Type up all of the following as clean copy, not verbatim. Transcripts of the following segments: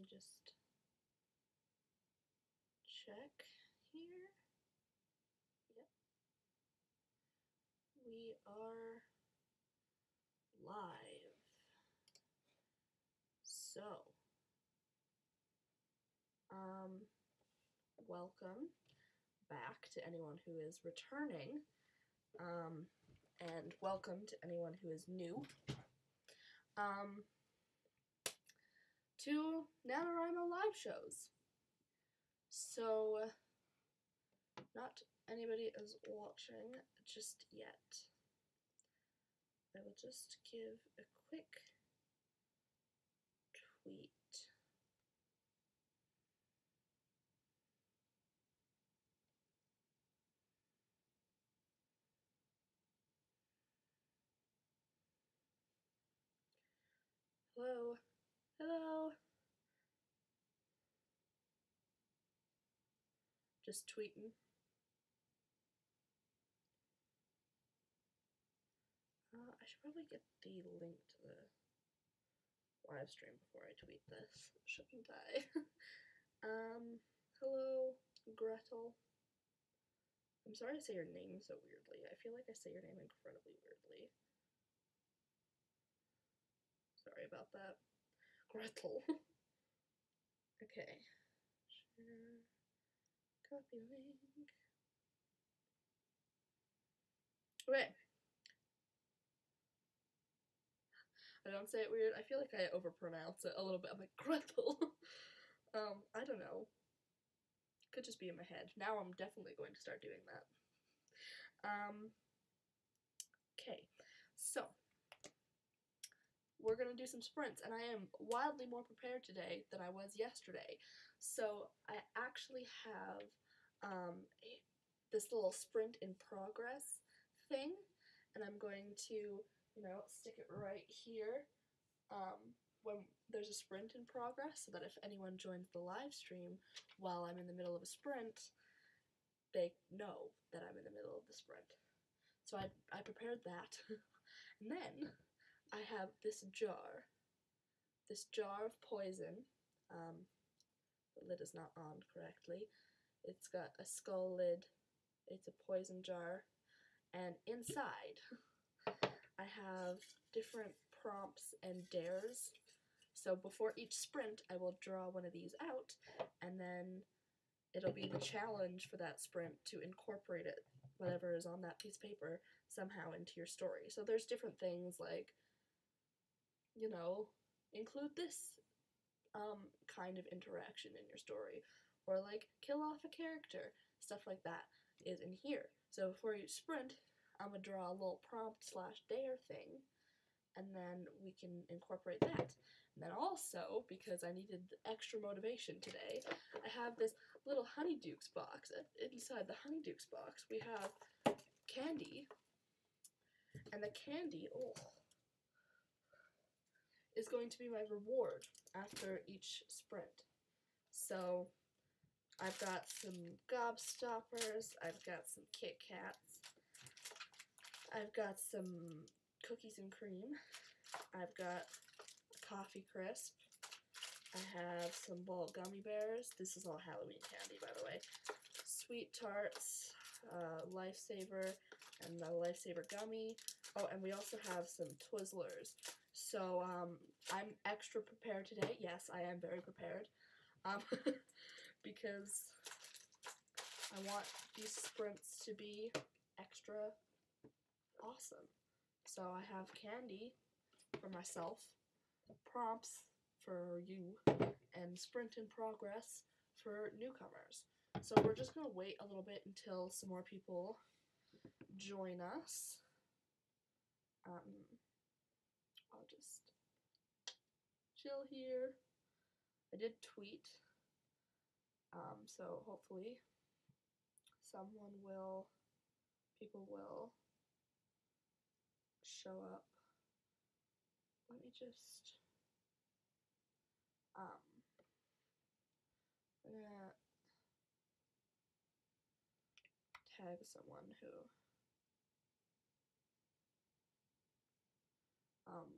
me just check here. Yep. We are live. So, welcome back to anyone who is returning, and welcome to anyone who is new, to NaNoWriMo live shows. So, not anybody is watching just yet. I will just give a quick tweet. Hello? Hello? Just tweeting. I should probably get the link to the live stream before I tweet this, shouldn't I? Hello, Gretel. I'm sorry I say your name so weirdly. I feel like I say your name incredibly weirdly. Sorry about that. Gretel. Okay. Share. Copy link. Okay. I don't say it weird. I feel like I overpronounce it a little bit. I'm like, Gretel. I don't know. Could just be in my head. Now I'm definitely going to start doing that. Okay. So, we're gonna do some sprints, and I am wildly more prepared today than I was yesterday. So, I actually have, this little sprint in progress thing, and I'm going to, stick it right here when there's a sprint in progress, so that if anyone joins the live stream while I'm in the middle of a sprint, they know that I'm in the middle of the sprint. So I prepared that. And then I have this jar of poison. The lid is not on correctly. It's got a skull lid. It's a poison jar. And inside, I have different prompts and dares. So before each sprint, I will draw one of these out, and then it'll be the challenge for that sprint to incorporate it, whatever is on that piece of paper, somehow into your story. So there's different things like, include this kind of interaction in your story, or like kill off a character. Stuff like that is in here. So before each sprint, I'm gonna draw a little prompt / dare thing, and then we can incorporate that. And then also, because I needed extra motivation today, I have this little Honeydukes box. Inside the Honeydukes box, we have candy, and the candy, is going to be my reward after each sprint. So, I've got some Gobstoppers, I've got some Kit Kats, I've got some cookies and cream, I've got a coffee crisp, I have some ball gummy bears. This is all Halloween candy, by the way. Sweet tarts, Lifesaver, and the Lifesaver gummy. Oh, and we also have some Twizzlers. So, I'm extra prepared today. Yes, I am very prepared. Because I want these sprints to be extra awesome. So I have candy for myself, prompts for you, and sprint in progress for newcomers. So we're just going to wait a little bit until some more people join us. I'll just chill here. I did tweet, so hopefully people will show up. Let me just, I'm gonna tag someone who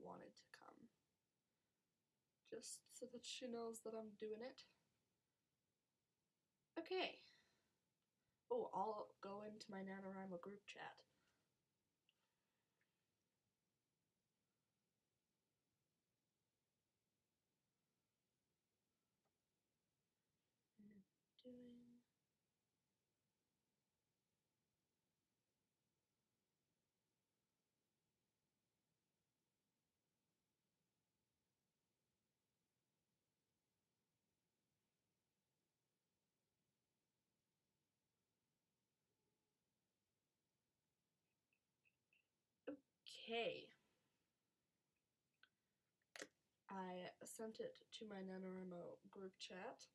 wanted to come just so that she knows that I'm doing it. Okay. Oh, I'll go into my NaNoWriMo group chat. Okay. I sent it to my NaNoWriMo group chat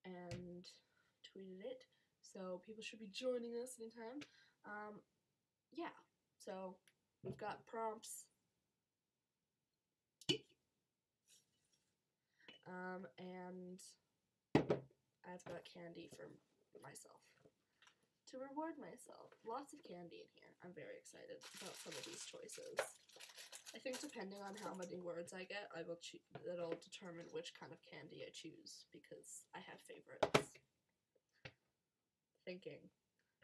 and tweeted it, so people should be joining us anytime. Yeah, so we've got prompts, and I've got candy for myself to reward myself. Lots of candy in here. I'm very excited about some of these choices. I think depending on how many words I get, it'll determine which kind of candy I choose, because I have favorites. Thinking.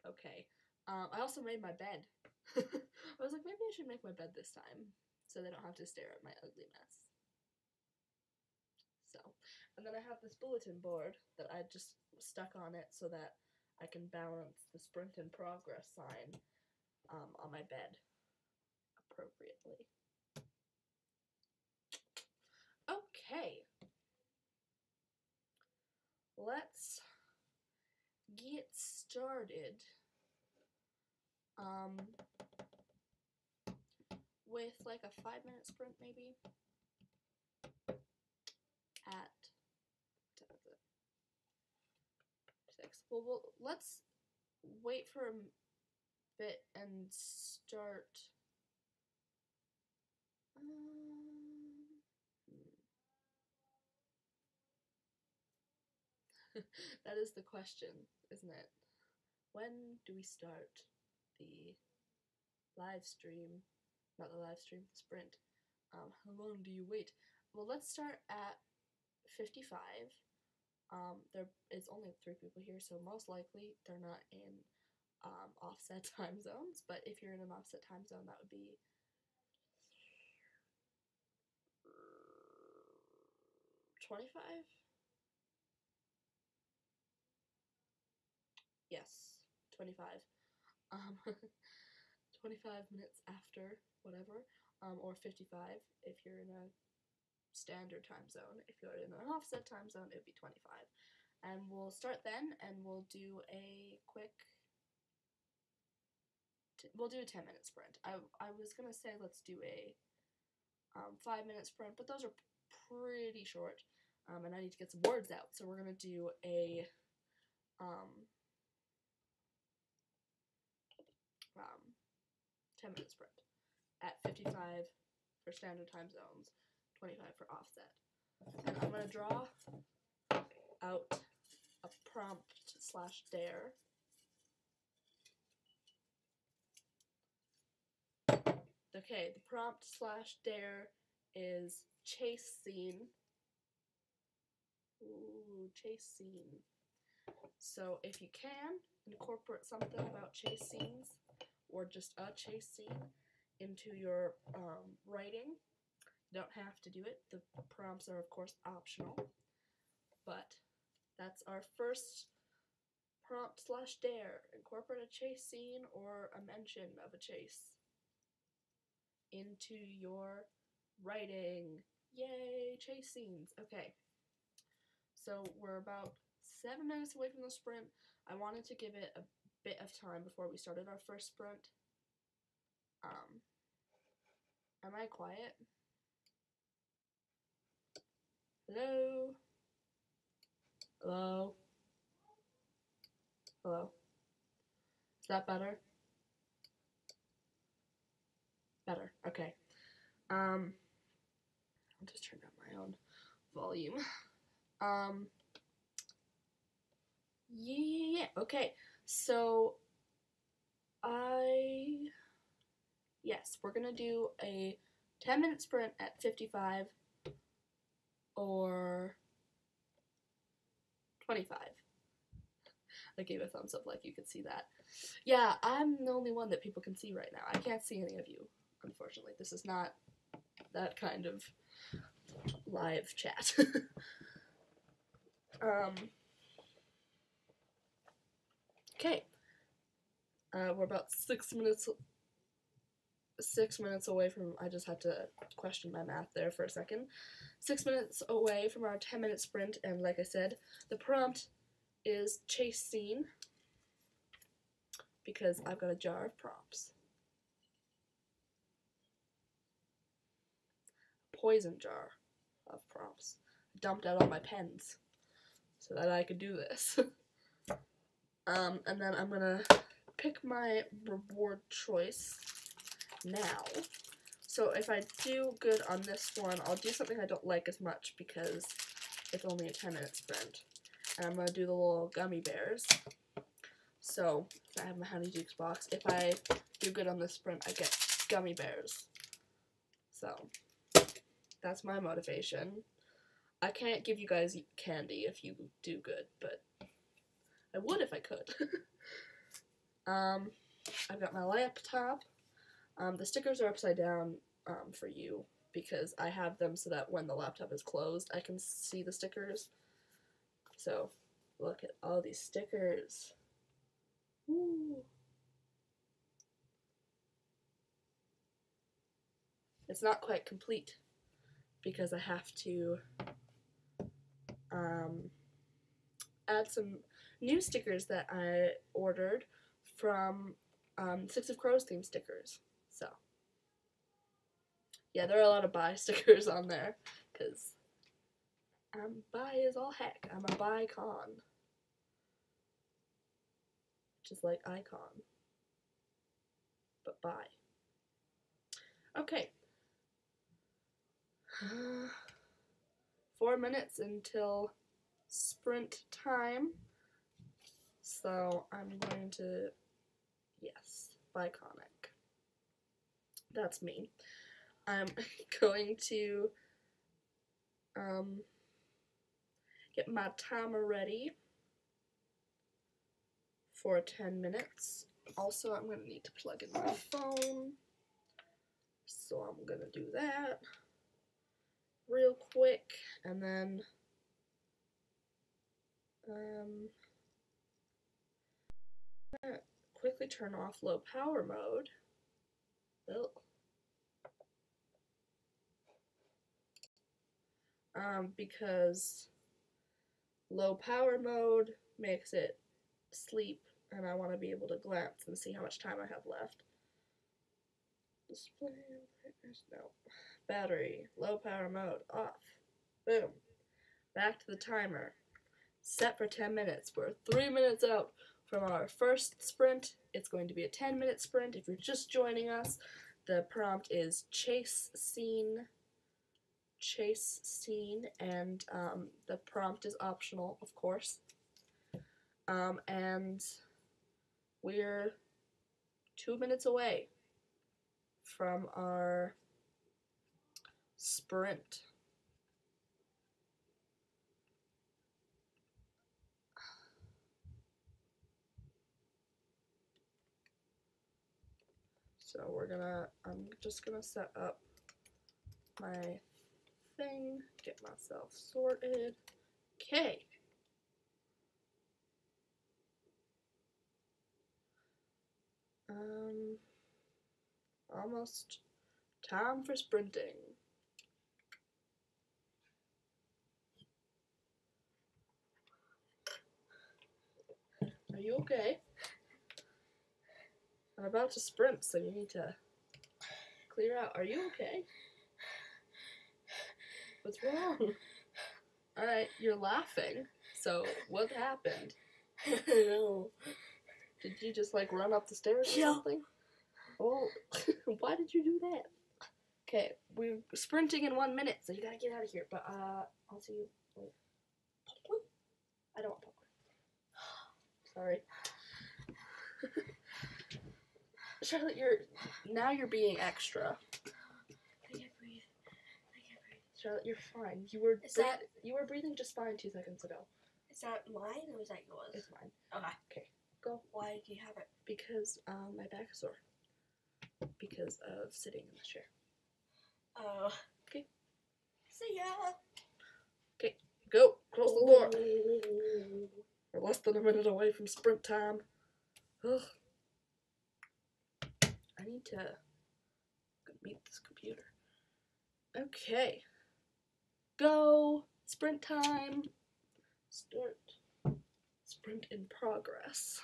Okay. I also made my bed. I was like, maybe I should make my bed this time, so they don't have to stare at my ugly mess. So, and then I have this bulletin board that I just stuck on it so that I can balance the sprint in progress sign on my bed appropriately. Okay. Let's get started with like a 5-minute sprint maybe at 6. Well, let's wait for a bit and start. That is the question, isn't it? When do we start the live stream? Not the live stream, the sprint. How long do you wait? Well, let's start at 55. There is only 3 people here, so most likely they're not in offset time zones, but if you're in an offset time zone, that would be 25? Yes, 25. 25 minutes after whatever, or 55 if you're in a standard time zone. If you're in an offset time zone, it would be 25. And we'll start then, and we'll do a quick, we'll do a 10-minute sprint. I was gonna say let's do a 5-minute sprint, but those are pretty short, and I need to get some words out, so we're gonna do a 10-minute sprint at 55 for standard time zones, 25 for offset. And I'm gonna draw out a prompt/dare. Okay, the prompt/dare is chase scene. Ooh, chase scene. So if you can, incorporate something about chase scenes, or just a chase scene, into your writing. You don't have to do it. The prompts are, of course, optional. But that's our first prompt/dare. Incorporate a chase scene or a mention of a chase into your writing. Yay, chase scenes. Okay. So we're about 7 minutes away from the sprint. I wanted to give it a bit of time before we started our first sprint. Am I quiet? Hello? Hello? Hello? Is that better? Better. Okay. I'll just turn down my own volume. Yeah. Okay. So, yes, we're gonna do a 10-minute sprint at 55. or 25. I gave a thumbs up like you could see that. Yeah, I'm the only one that people can see right now. I can't see any of you, unfortunately. This is not that kind of live chat. Okay. We're about 6 minutes away from, I just had to question my math there for a second. 6 minutes away from our 10-minute sprint, and like I said, the prompt is chase scene, because I've got a jar of prompts. Poison jar of prompts. I dumped out all my pens so that I could do this. And then I'm gonna pick my reward choice now. So if I do good on this one, I'll do something I don't like as much because it's only a 10-minute sprint. And I'm gonna do the little gummy bears. So I have my Honey Dukes box. If I do good on this sprint, I get gummy bears. So that's my motivation. I can't give you guys candy if you do good, but I would if I could. I've got my laptop. The stickers are upside down for you because I have them so that when the laptop is closed, I can see the stickers. So look at all these stickers. Woo. It's not quite complete because I have to add some new stickers that I ordered from Six of Crows theme stickers. So yeah, there are a lot of bi stickers on there because I'm bi as all heck. I'm a bi-con. Just like icon, but bi. Okay. 4 minutes until sprint time. So I'm going to, yes, biconic. That's me. I'm going to get my timer ready for 10 minutes. Also, I'm going to need to plug in my phone. So I'm going to do that real quick. And then quickly turn off low power mode. Because low power mode makes it sleep, and I want to be able to glance and see how much time I have left. Display brightness, no. Battery, low power mode, off. Boom. Back to the timer. Set for 10 minutes. We're 3 minutes out from our first sprint. It's going to be a 10-minute sprint. If you're just joining us, the prompt is chase scene. Chase scene, and the prompt is optional, of course. And we're 2 minutes away from our sprint. So I'm just gonna set up my thing, get myself sorted. Okay. Almost time for sprinting. Are you okay? I'm about to sprint, so you need to clear out. Are you okay? What's wrong? Alright, you're laughing. So, what happened? I don't know. Did you just, like, run up the stairs or something? Well, why did you do that? Okay, we're sprinting in 1 minute, so you gotta get out of here. But, I'll see you. Wait. Popcorn? I don't want popcorn. Sorry. Charlotte, you're being extra. I can't breathe. Charlotte, you're fine. You were that you were breathing just fine 2 seconds ago. is that mine or is that yours? It's mine. Okay. Okay, go. Why do you have it? Because my back is sore. Because of sitting in the chair. Oh. Okay. See ya. Okay, go. Close the door. We're less than a minute away from sprint time. Ugh. I need to meet this computer. Okay. Go. Sprint time. Start. Sprint in progress.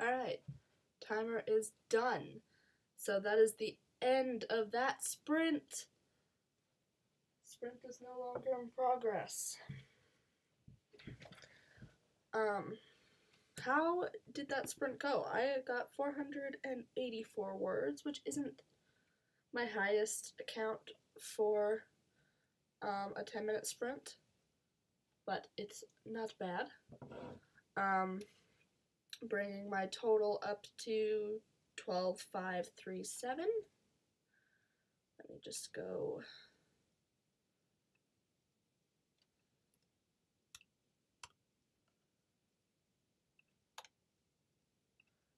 Alright, timer is done. So that is the end of that sprint. Sprint is no longer in progress. How did that sprint go? I got 484 words, which isn't my highest count for a 10-minute sprint, but it's not bad. Bringing my total up to 12,537. Let me just go.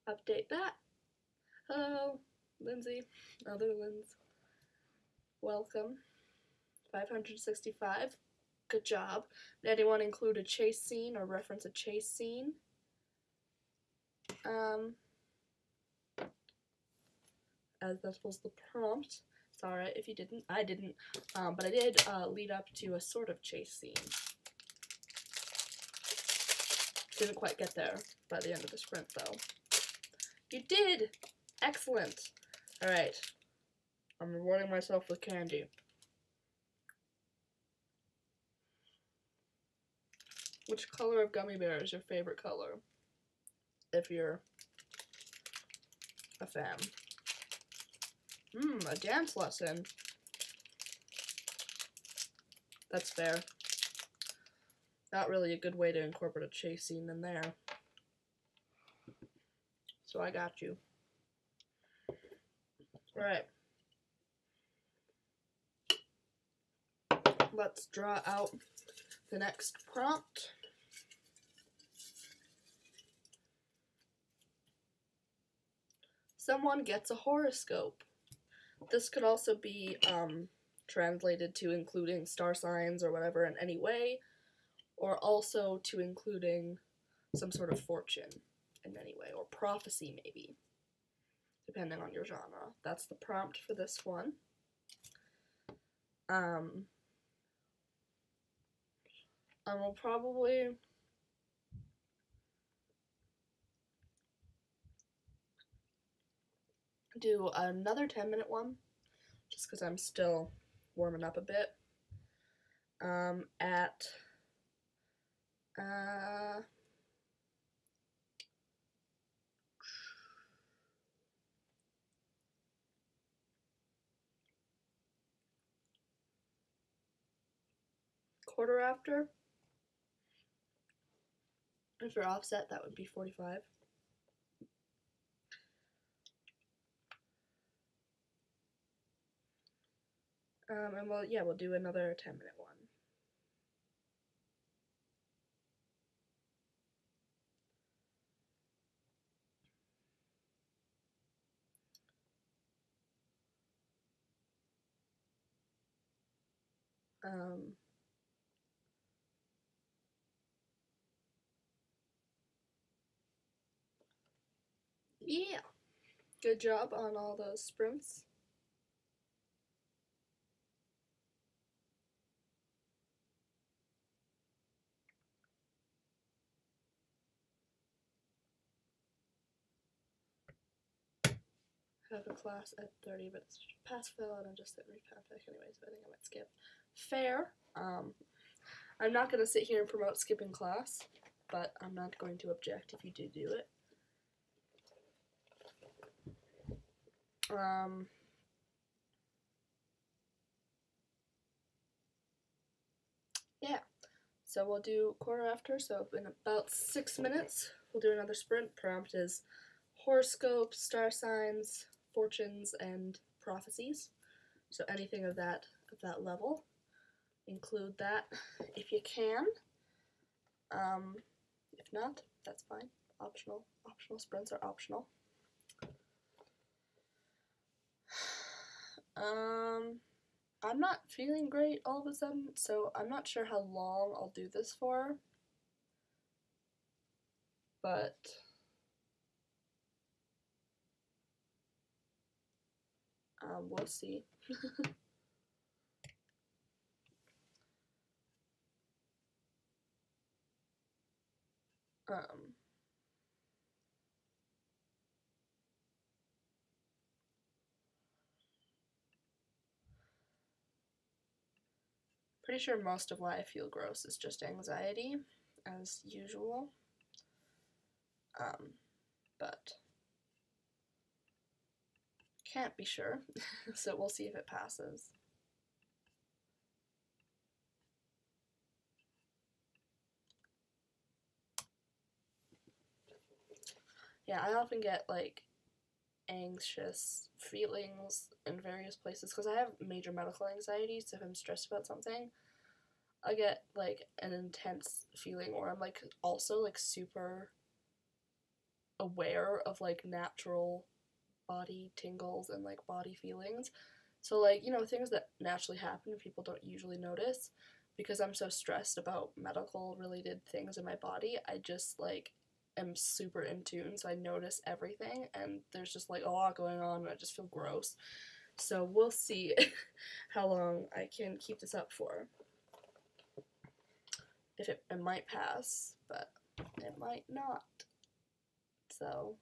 Update that. Hello, Lindsay. Other Linz. Welcome. 565. Good job. Did anyone include a chase scene or reference a chase scene? As that was the prompt. It's alright if you didn't. I didn't. But I did lead up to a sort of chase scene. Didn't quite get there by the end of the sprint, though. You did! Excellent! Alright. I'm rewarding myself with candy. Which color of gummy bear is your favorite color? If you're a fan. A dance lesson. That's fair. Not really a good way to incorporate a chase scene in there. So I got you. Alright. Let's draw out the next prompt. Someone gets a horoscope. This could also be translated to including star signs or whatever in any way, or also to including some sort of fortune in any way, or prophecy maybe, depending on your genre. That's the prompt for this one. I will probably do another 10-minute one, just because I'm still warming up a bit, at quarter after. If you're offset, that would be 45. And we'll do another 10-minute one. Yeah, good job on all those sprints. Have a class at 30, but it's pass-fail, and I just hit recap anyway, so I think I might skip. Fair. I'm not going to sit here and promote skipping class, but I'm not going to object if you do it. Yeah, so we'll do quarter after, so in about 6 minutes, we'll do another sprint. Prompt is horoscopes, star signs, fortunes, and prophecies. So anything of that level, include that if you can. If not, that's fine. Optional sprints are optional. I'm not feeling great all of a sudden, so I'm not sure how long I'll do this for, but we'll see. pretty sure most of why I feel gross is just anxiety, as usual. But can't be sure, so we'll see if it passes. Yeah, I often get like anxious feelings in various places because I have major medical anxiety, so if I'm stressed about something, I get like an intense feeling, or I'm like also like super aware of like natural body tingles and like body feelings. So like, you know, things that naturally happen and people don't usually notice, because I'm so stressed about medical related things in my body, I just like am super in tune, so I notice everything, and there's just like a lot going on and I just feel gross. So we'll see how long I can keep this up for. If it might pass, but it might not. So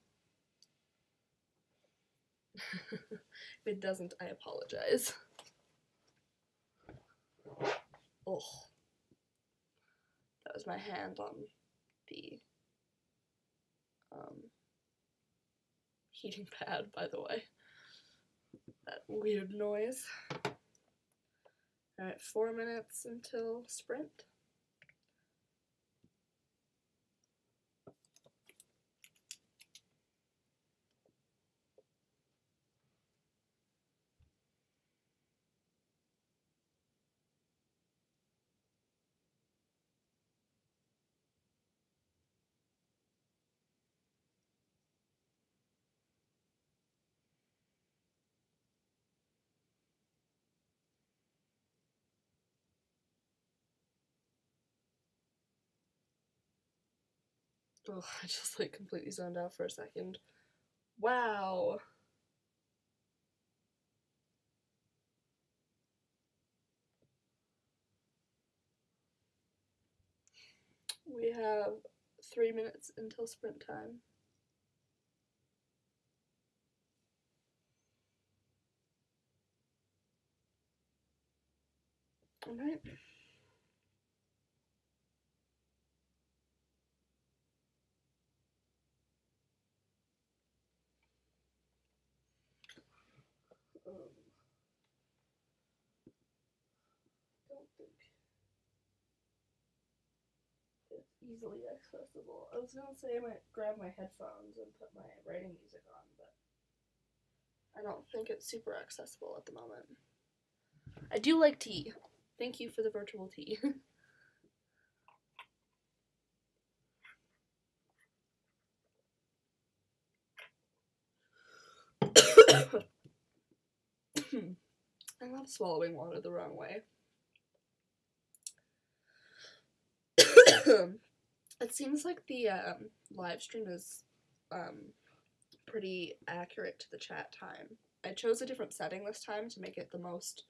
if it doesn't, I apologize. Oh, that was my hand on the heating pad, by the way. That weird noise. Alright, 4 minutes until sprint. Oh, I just like completely zoned out for a second. Wow. We have 3 minutes until sprint time. Alright. Don't think it's easily accessible. I was gonna say I might grab my headphones and put my writing music on, but I don't think it's super accessible at the moment. I do like tea. Thank you for the virtual tea. I love swallowing water the wrong way. It seems like the live stream is pretty accurate to the chat time. I chose a different setting this time to make it the most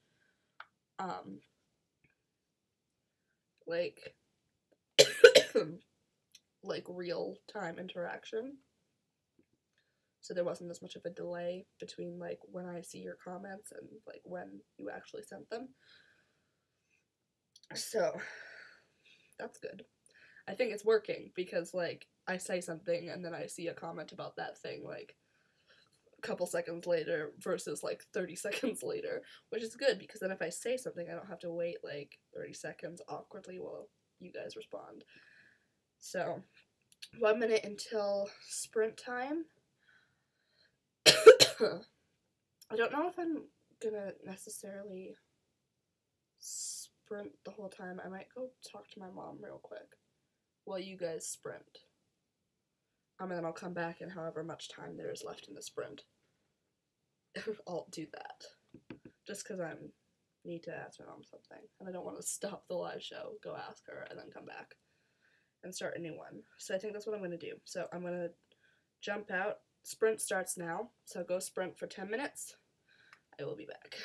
like like real time interaction. So there wasn't as much of a delay between like when I see your comments and like when you actually sent them. So that's good. I think it's working because like I say something and then I see a comment about that thing like a couple seconds later versus like 30 seconds later, which is good because then if I say something I don't have to wait like 30 seconds awkwardly while you guys respond. So 1 minute until sprint time. I don't know if I'm gonna necessarily sprint the whole time. I might go talk to my mom real quick while you guys sprint. And then I'll come back in however much time there is left in the sprint. I'll do that. Just because I need to ask my mom something. And I don't want to stop the live show, go ask her, and then come back and start a new one. So I think that's what I'm going to do. So I'm going to jump out. Sprint starts now. So go sprint for 10 minutes. I will be back.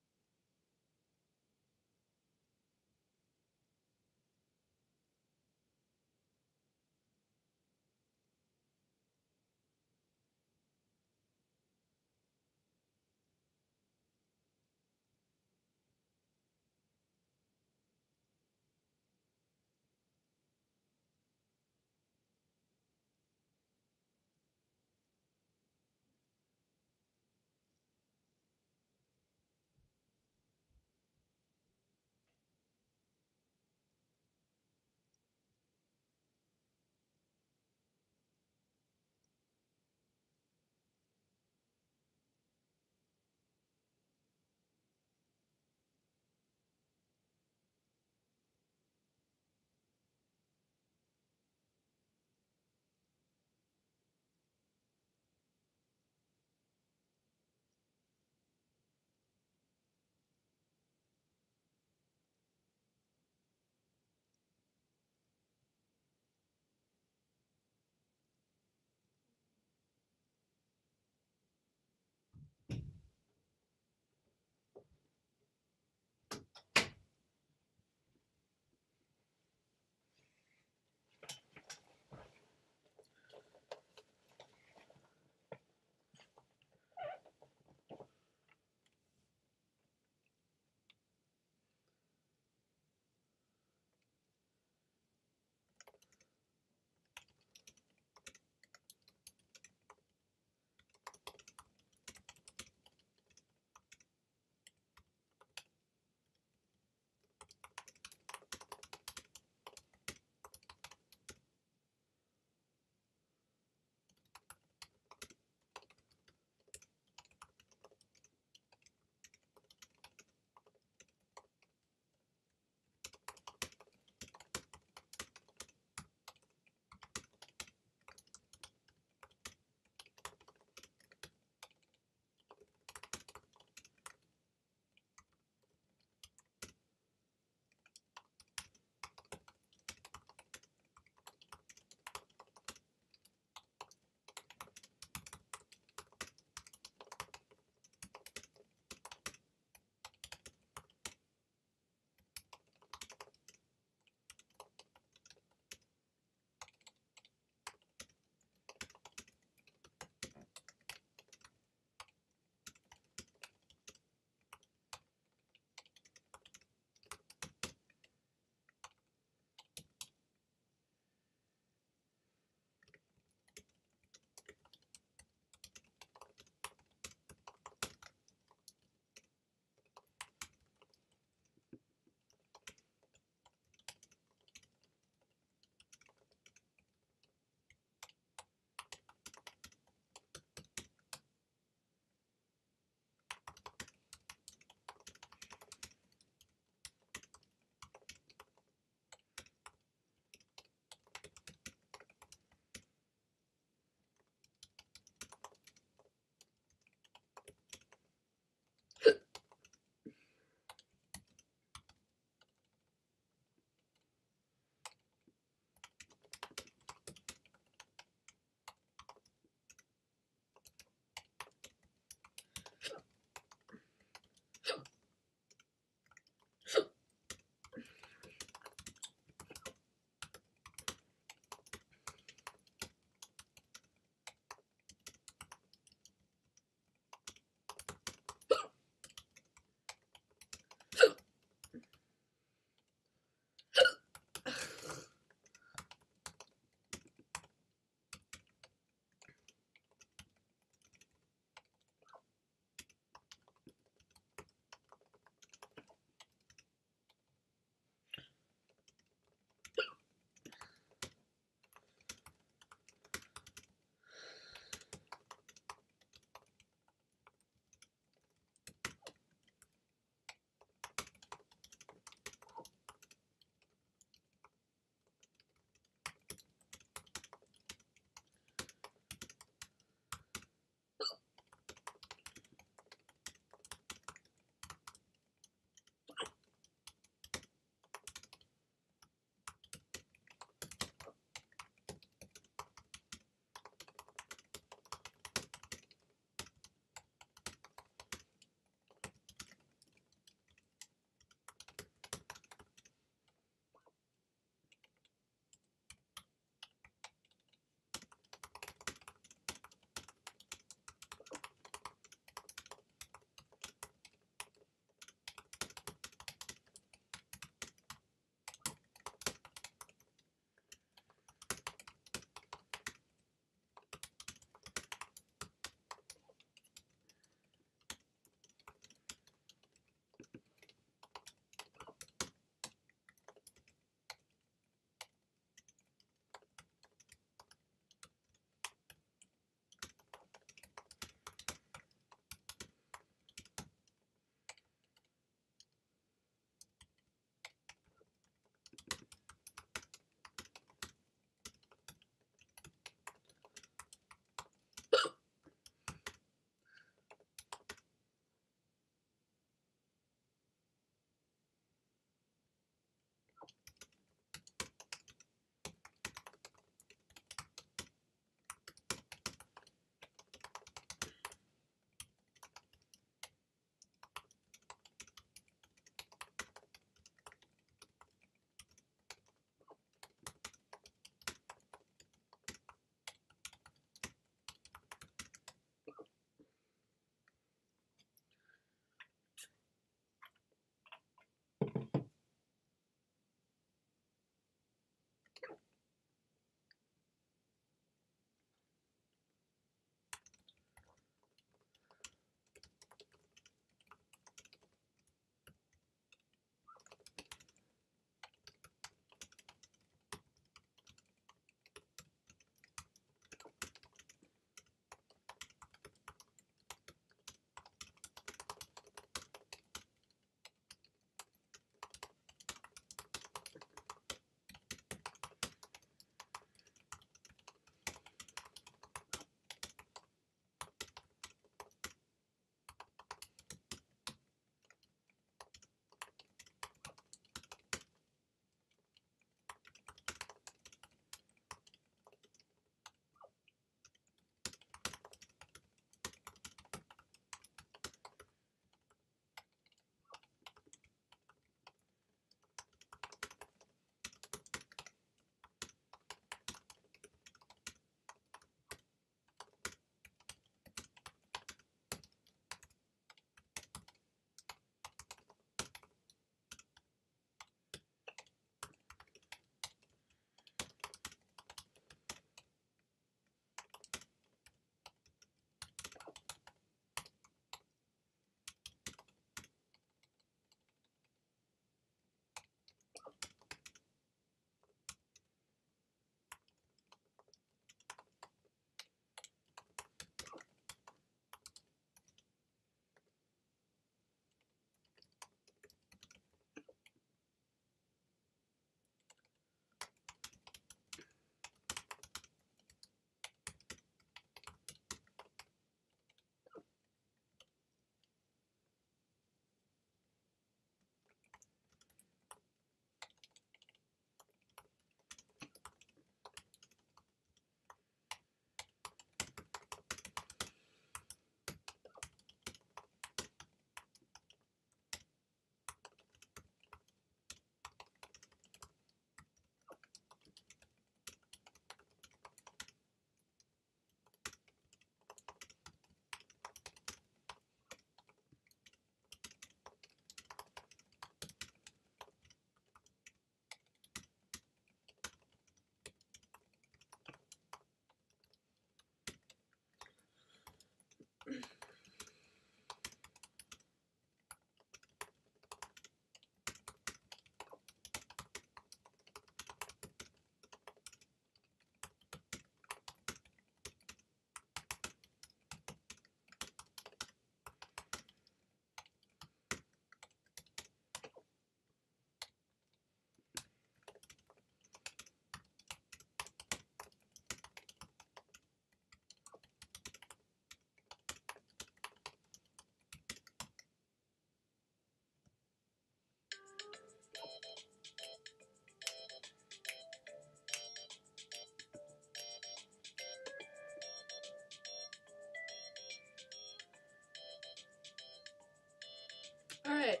Alright.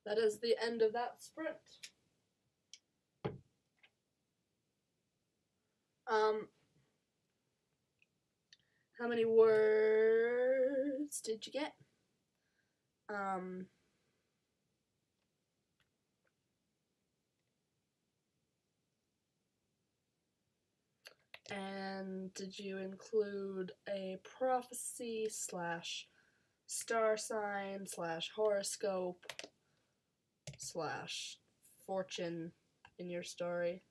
That is the end of that sprint. How many words did you get? And did you include a prophecy / star sign / horoscope / fortune in your story?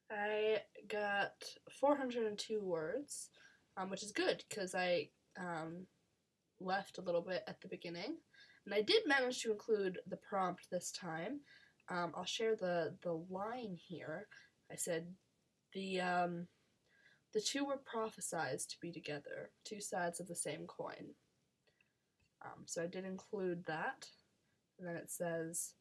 I got 402 words, which is good because I left a little bit at the beginning, and I did manage to include the prompt this time. I'll share the line here. I said the two were prophesized to be together, two sides of the same coin. So I did include that, and then it says,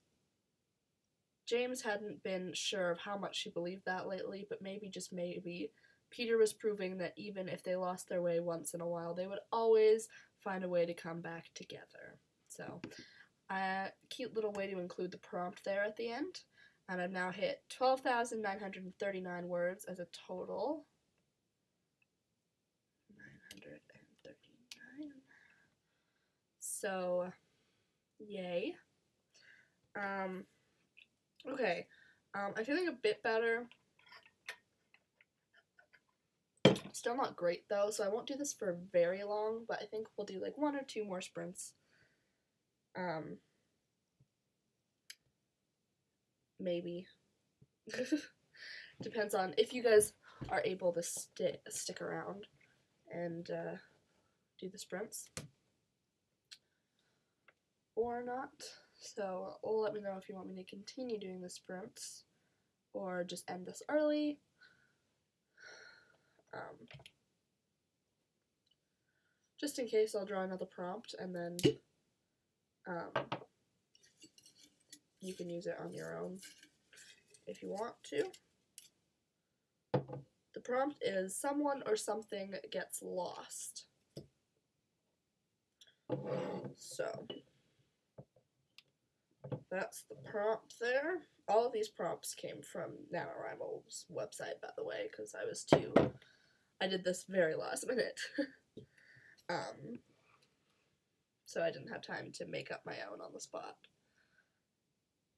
James hadn't been sure of how much she believed that lately, but maybe, just maybe, Peter was proving that even if they lost their way once in a while, they would always find a way to come back together. So, cute little way to include the prompt there at the end. And I've now hit 12,939 words as a total. 939. So, yay. Okay, I'm feeling a bit better. Still not great though, so I won't do this for very long, but I think we'll do like 1 or 2 more sprints. Maybe. Depends on if you guys are able to stick around and do the sprints or not. So let me know if you want me to continue doing the sprints or just end this early. Just in case, I'll draw another prompt and then you can use it on your own if you want to. The prompt is someone or something gets lost. So that's the prompt there. All of these prompts came from NaNoWriMo's website, by the way, because I did this very last minute. So I didn't have time to make up my own on the spot.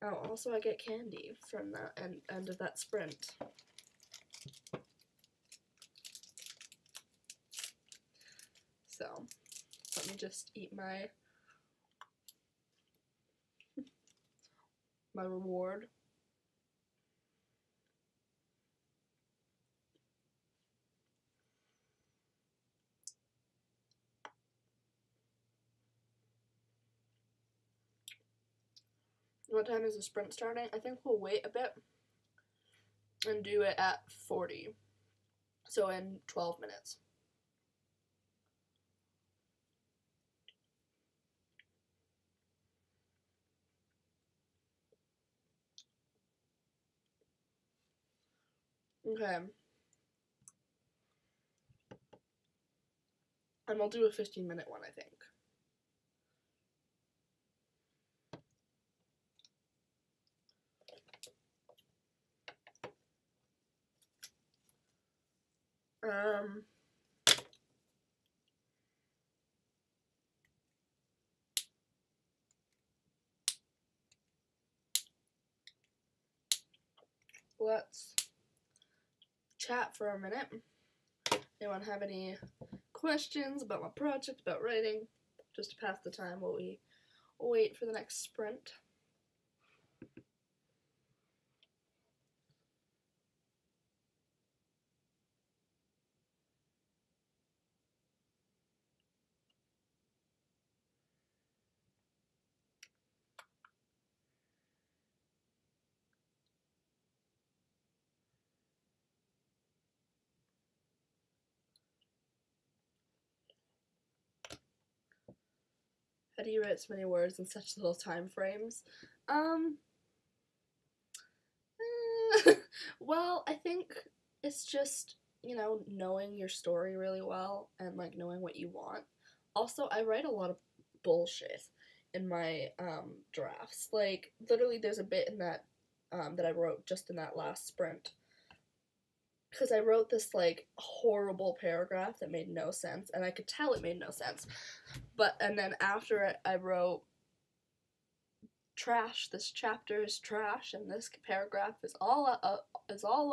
Oh, also I get candy from the end of that sprint. So, let me just eat my reward. What time is the sprint starting? I think we'll wait a bit and do it at 40. So in 12 minutes. Okay. And we'll do a 15-minute one, I think. Let's chat for a minute. Anyone have any questions about my project, about writing? Just to pass the time while we wait for the next sprint. How do you write so many words in such little time frames? Well, I think it's just, knowing your story really well and like knowing what you want. Also, I write a lot of bullshit in my drafts. Like literally there's a bit in that that I wrote just in that last sprint. Because I wrote this like horrible paragraph that made no sense, and I could tell it made no sense. And then after it, I wrote trash. This chapter is trash, and this paragraph is all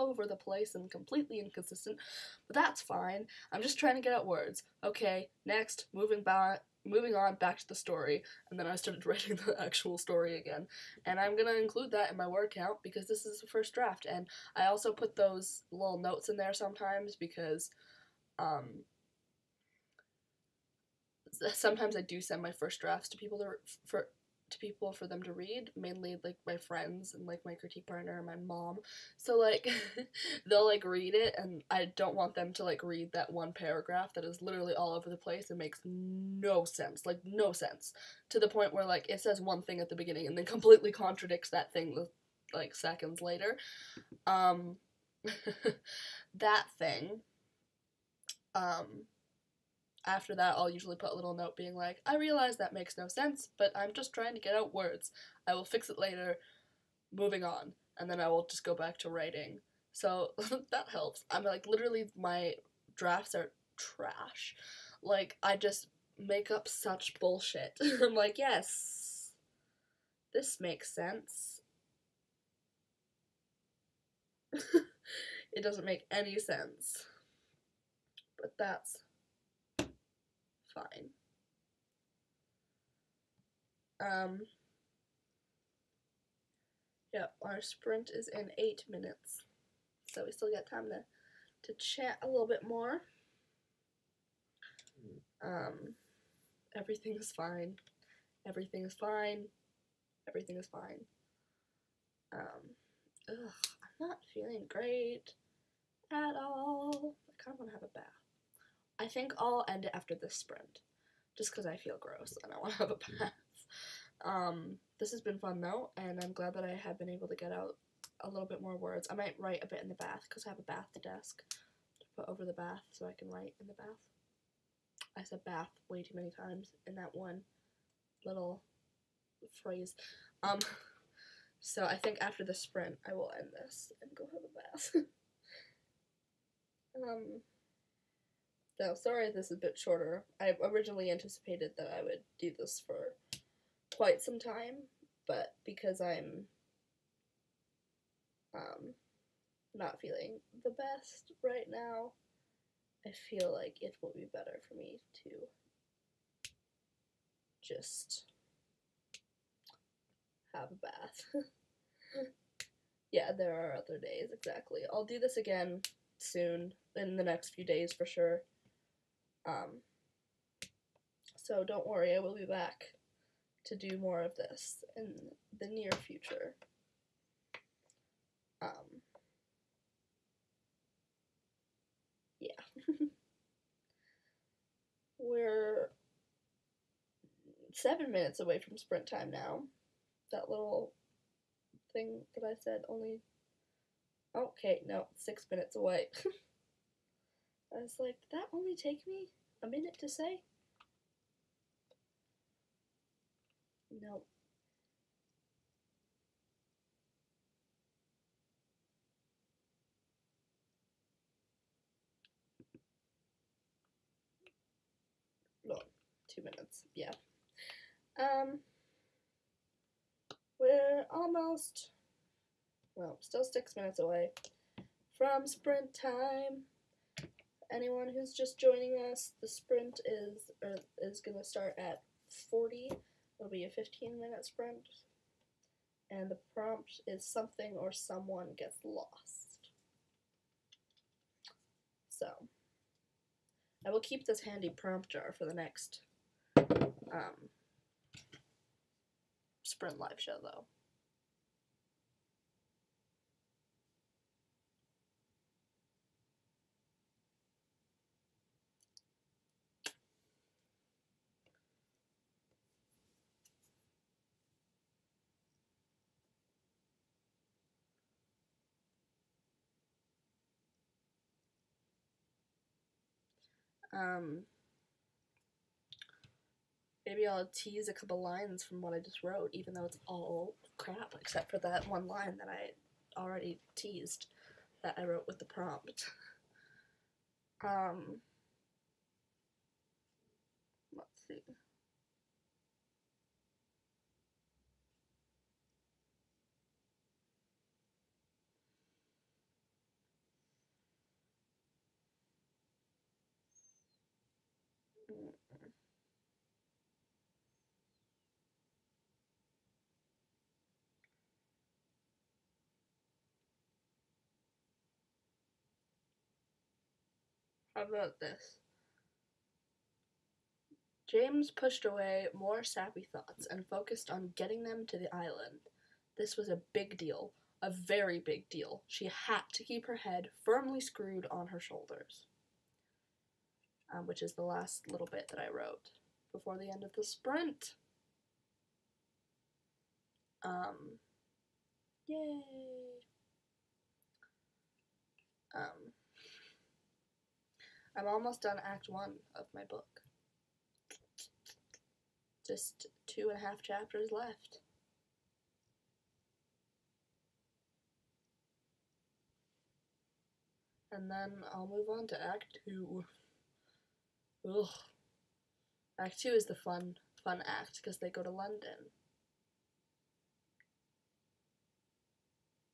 over the place and completely inconsistent. But that's fine. I'm just trying to get out words. Okay, next, moving on back to the story, and then I started writing the actual story again. And I'm gonna include that in my word count because this is the first draft, and I also put those little notes in there sometimes because sometimes I do send my first drafts to people for them to read, mainly like my friends and like my critique partner and my mom. So like they'll like read it, and I don't want them to like read that one paragraph that is literally all over the place and makes no sense, like no sense, to the point where like it says one thing at the beginning and then completely contradicts that thing like seconds later. That thing. After that, I'll usually put a little note being like, I realize that makes no sense, but I'm just trying to get out words. I will fix it later, moving on, and then I will just go back to writing. So that helps. I'm like, literally, my drafts are trash. Like, I just make up such bullshit. I'm like, yes, this makes sense. It doesn't make any sense. But that's fine. Yep, our sprint is in 8 minutes. So we still got time to chat a little bit more. Everything is fine. Everything is fine. Everything is fine. I'm not feeling great at all. I kind of want to have a bath. I think I'll end it after this sprint, just because I feel gross and I want to have a bath. This has been fun though, and I'm glad that I have been able to get out a little bit more words. I might write a bit in the bath, because I have a bath desk to put over the bath so I can write in the bath. I said bath way too many times in that one little phrase. So I think after the sprint, I will end this and go have a bath. No, sorry this is a bit shorter. I originally anticipated that I would do this for quite some time, but because I'm not feeling the best right now, I feel like it will be better for me to just have a bath. Yeah, there are other days, exactly. I'll do this again soon, in the next few days for sure. So don't worry, I will be back to do more of this in the near future. Yeah. We're 7 minutes away from sprint time now. That little thing that I said only... Okay, no, 6 minutes away. I was like, did that only take me a minute to say? No. No, 2 minutes, yeah. We're almost, well, still 6 minutes away from sprint time. Anyone who's just joining us, the sprint is gonna start at 40. It'll be a 15-minute sprint, and the prompt is something or someone gets lost. So I will keep this handy prompt jar for the next sprint live show though. Maybe I'll tease a couple lines from what I just wrote, even though it's all crap, except for that one line that I already teased that I wrote with the prompt. Let's see. How about this? James pushed away more sappy thoughts and focused on getting them to the island. This was a big deal, a very big deal. She had to keep her head firmly screwed on her shoulders. Which is the last little bit that I wrote before the end of the sprint. Yay! I'm almost done Act 1 of my book. Just 2.5 chapters left. And then I'll move on to Act 2. Ugh. Act 2 is the fun act because they go to London,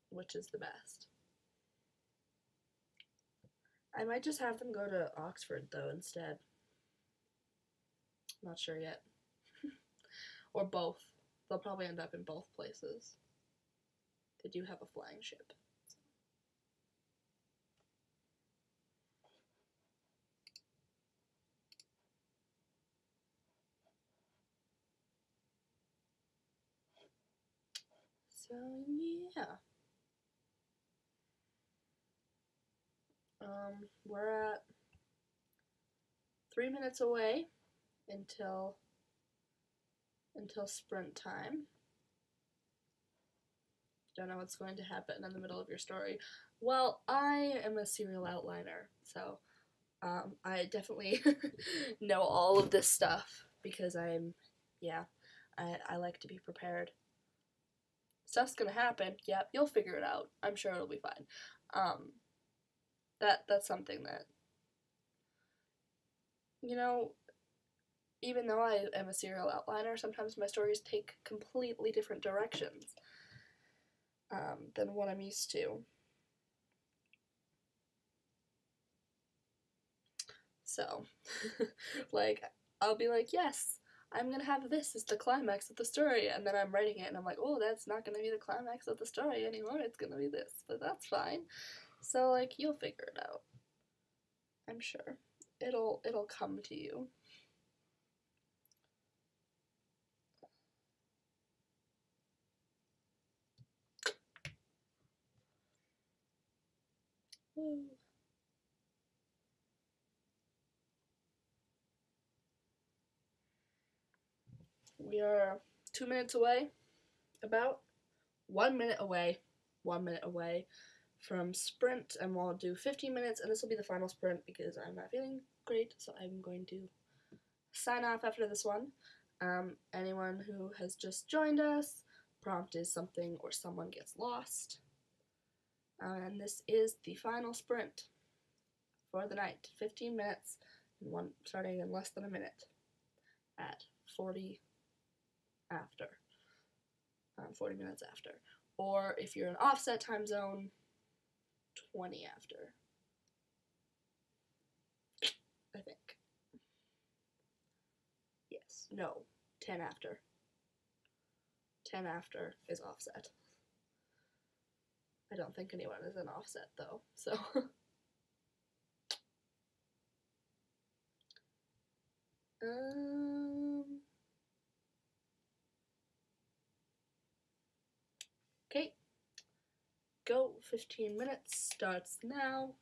which is the best. I might just have them go to Oxford though instead. Not sure yet. Or both. They'll probably end up in both places. They do have a flying ship. So yeah. We're at 3 minutes away until sprint time. Don't know what's going to happen in the middle of your story. Well, I am a serial outliner, so I definitely know all of this stuff because I like to be prepared. Stuff's gonna happen. Yep, you'll figure it out. I'm sure it'll be fine. That's something that, you know, even though I am a serial outliner, sometimes my stories take completely different directions than what I'm used to. So, like, I'll be like, yes, I'm gonna have this as the climax of the story, and then I'm writing it, and I'm like, oh, that's not gonna be the climax of the story anymore, it's gonna be this, but that's fine. So, like, you'll figure it out. I'm sure. It'll come to you. Woo. We are 2 minutes away, about 1 minute away, 1 minute away from sprint, and we'll do 15 minutes, and this will be the final sprint because I'm not feeling great, so I'm going to sign off after this one. Anyone who has just joined us, prompt is something or someone gets lost, and this is the final sprint for the night. 15 minutes, starting in less than a minute at 40 minutes after. Or if you're an offset time zone, 20 after, I think. Yes, no, 10 after. 10 after is offset. I don't think anyone is an offset though, so. Okay, go. 15 minutes starts now.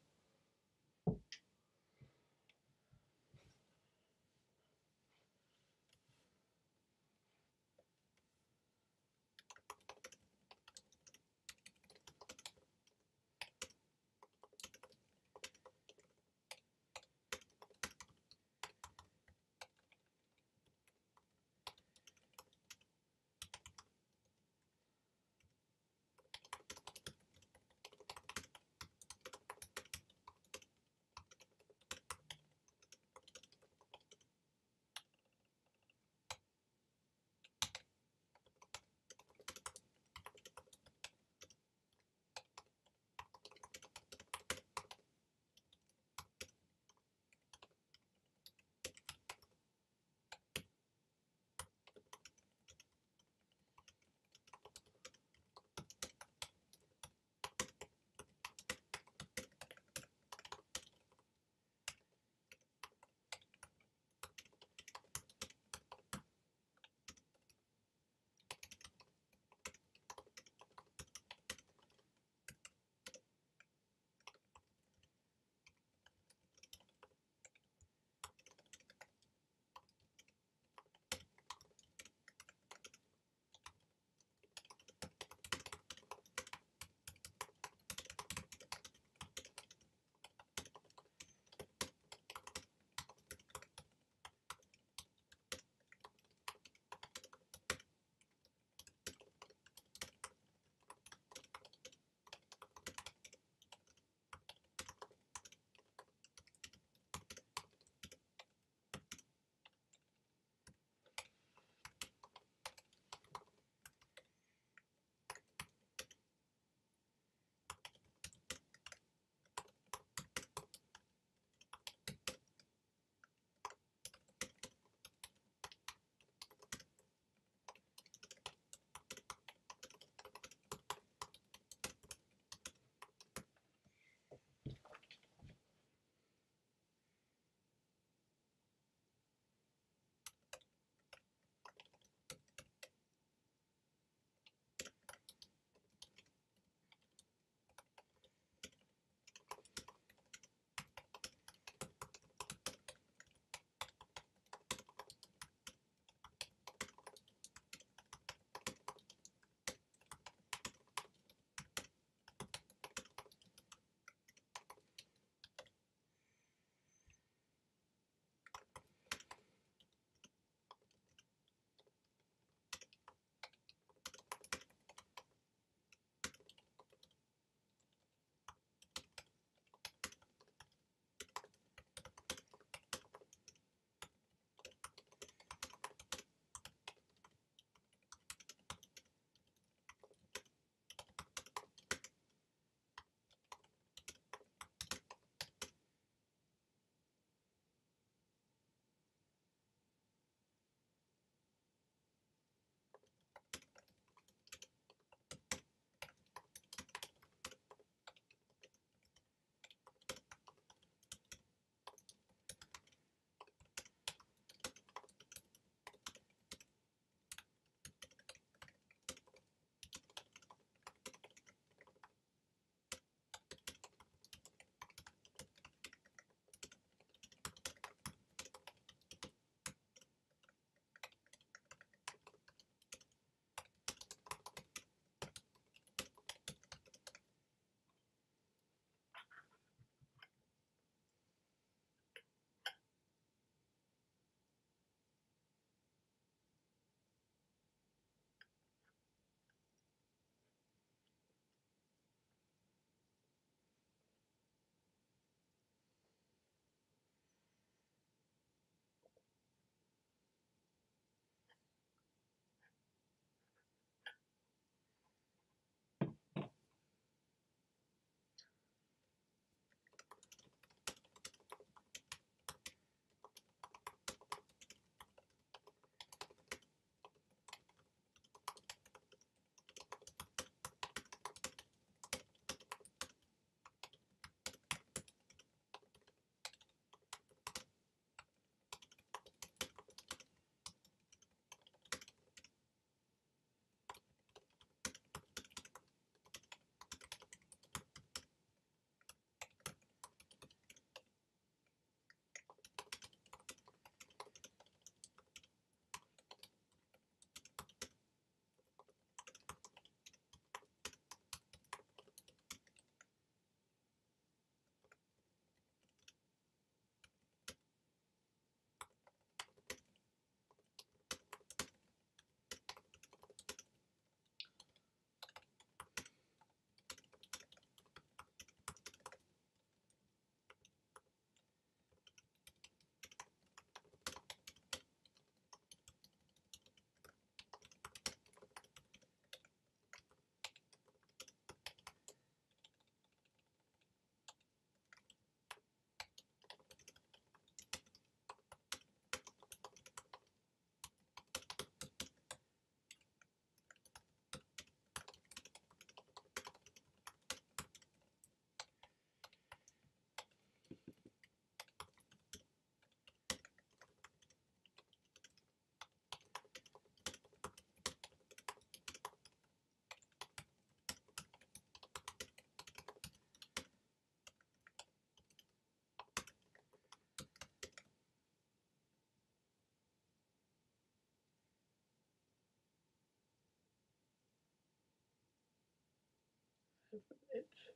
itch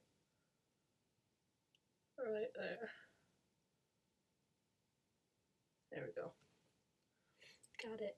right there. There we go. Got it.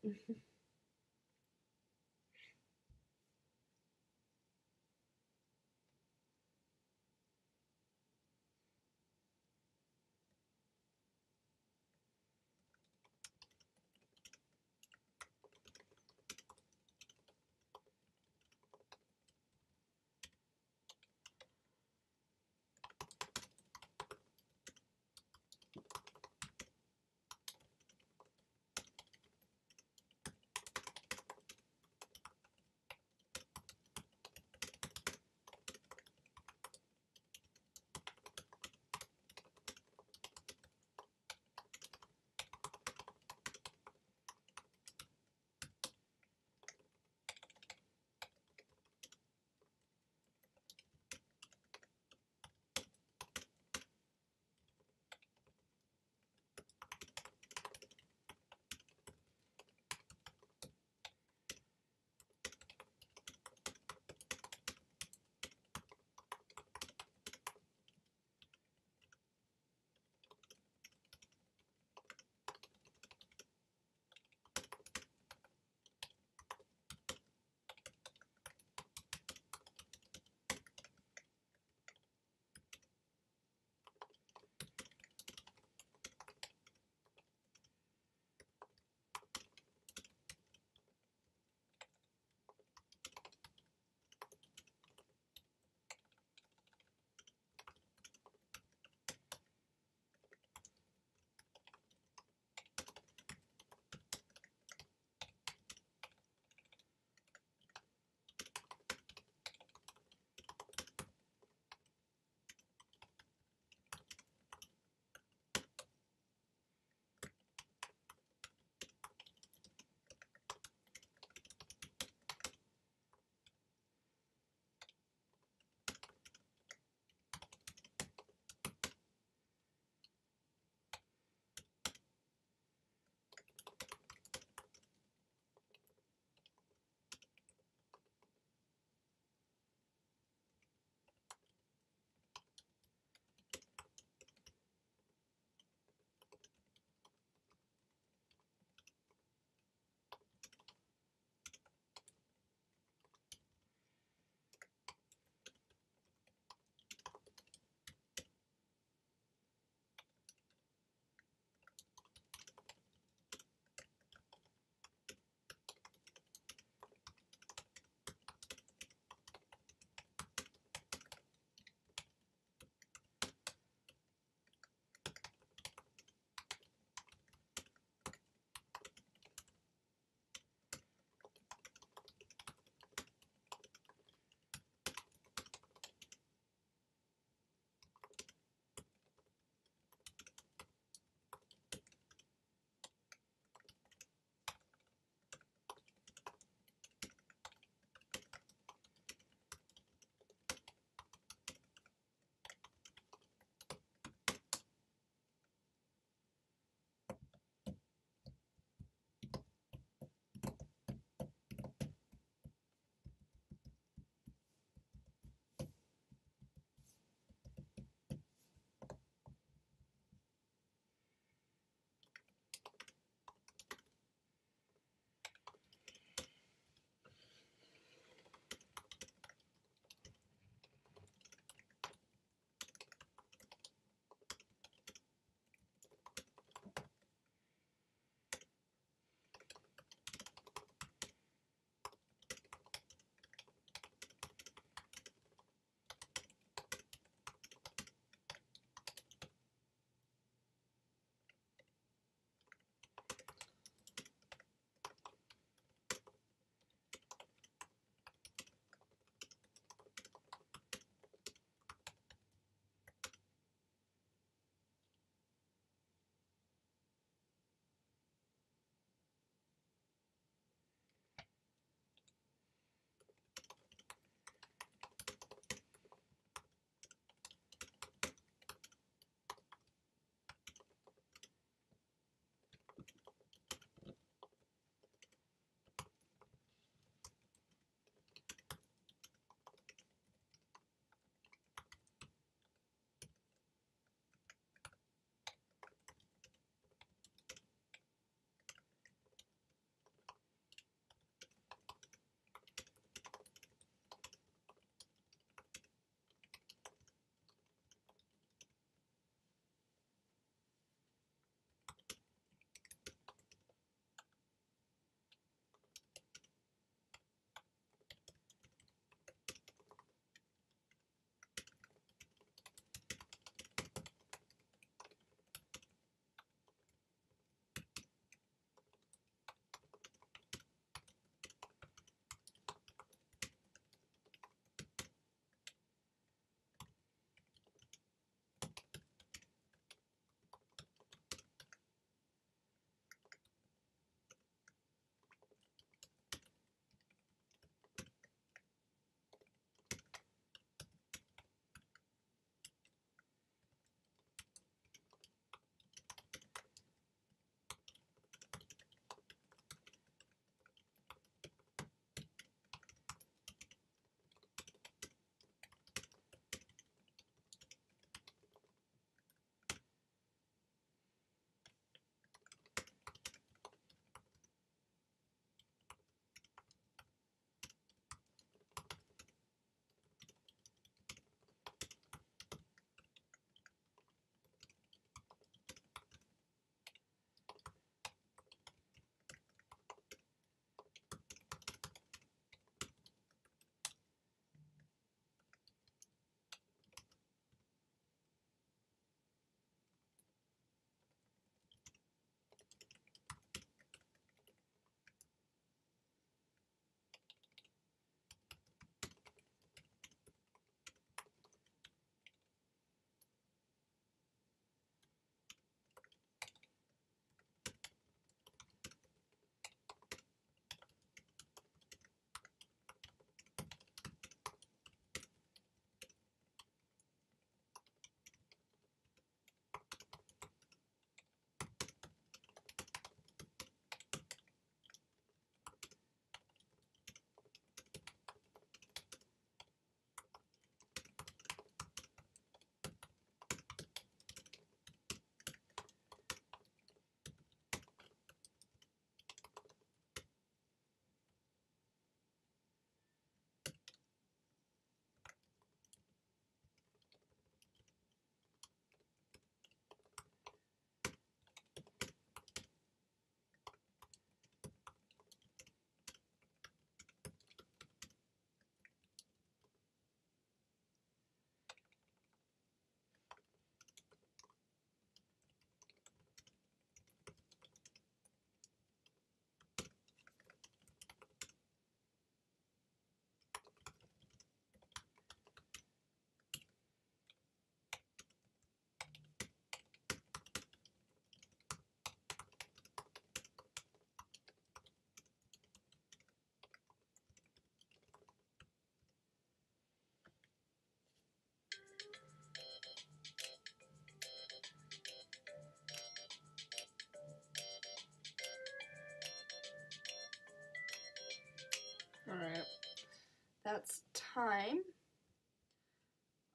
that's time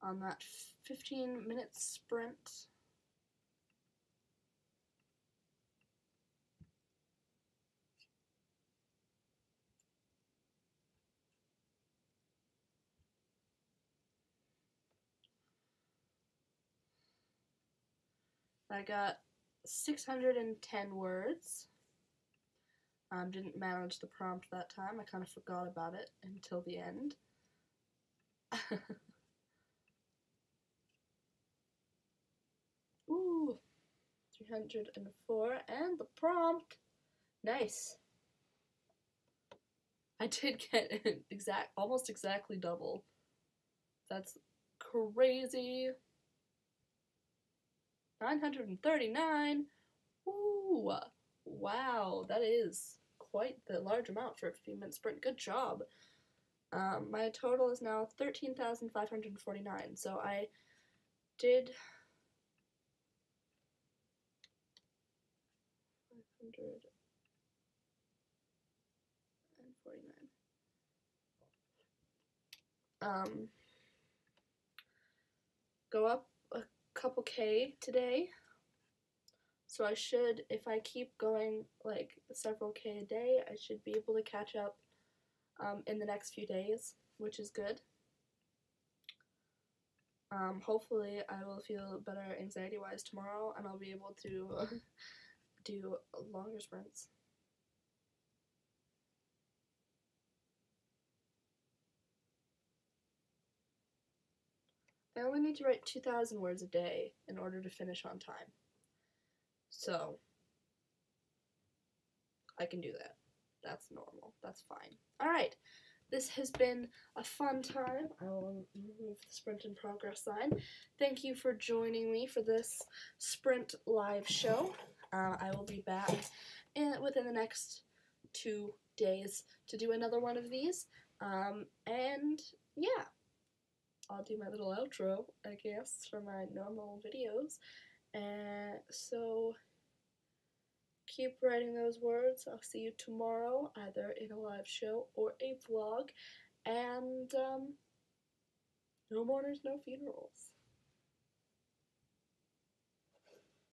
on that 15-minute sprint. I got 610 words. Didn't manage the prompt that time. I kind of forgot about it until the end. Ooh, 304, and the prompt. Nice. I did get almost exactly double. That's crazy. 939. Ooh, wow, that is quite the large amount for a 15-minute sprint. Good job. My total is now 13,549. So I did 549. Go up a couple K today. So I should, if I keep going like several K a day, I should be able to catch up in the next few days, which is good. Hopefully I will feel better anxiety-wise tomorrow, and I'll be able to do longer sprints. I only need to write 2,000 words a day in order to finish on time. So I can do that. That's normal. That's fine. Alright, this has been a fun time. I will remove the sprint in progress sign. Thank you for joining me for this sprint live show. I will be back within the next 2 days to do another one of these. And yeah, I'll do my little outro, I guess, for my normal videos. And so keep writing those words. I'll see you tomorrow, either in a live show or a vlog. And no mourners, no funerals.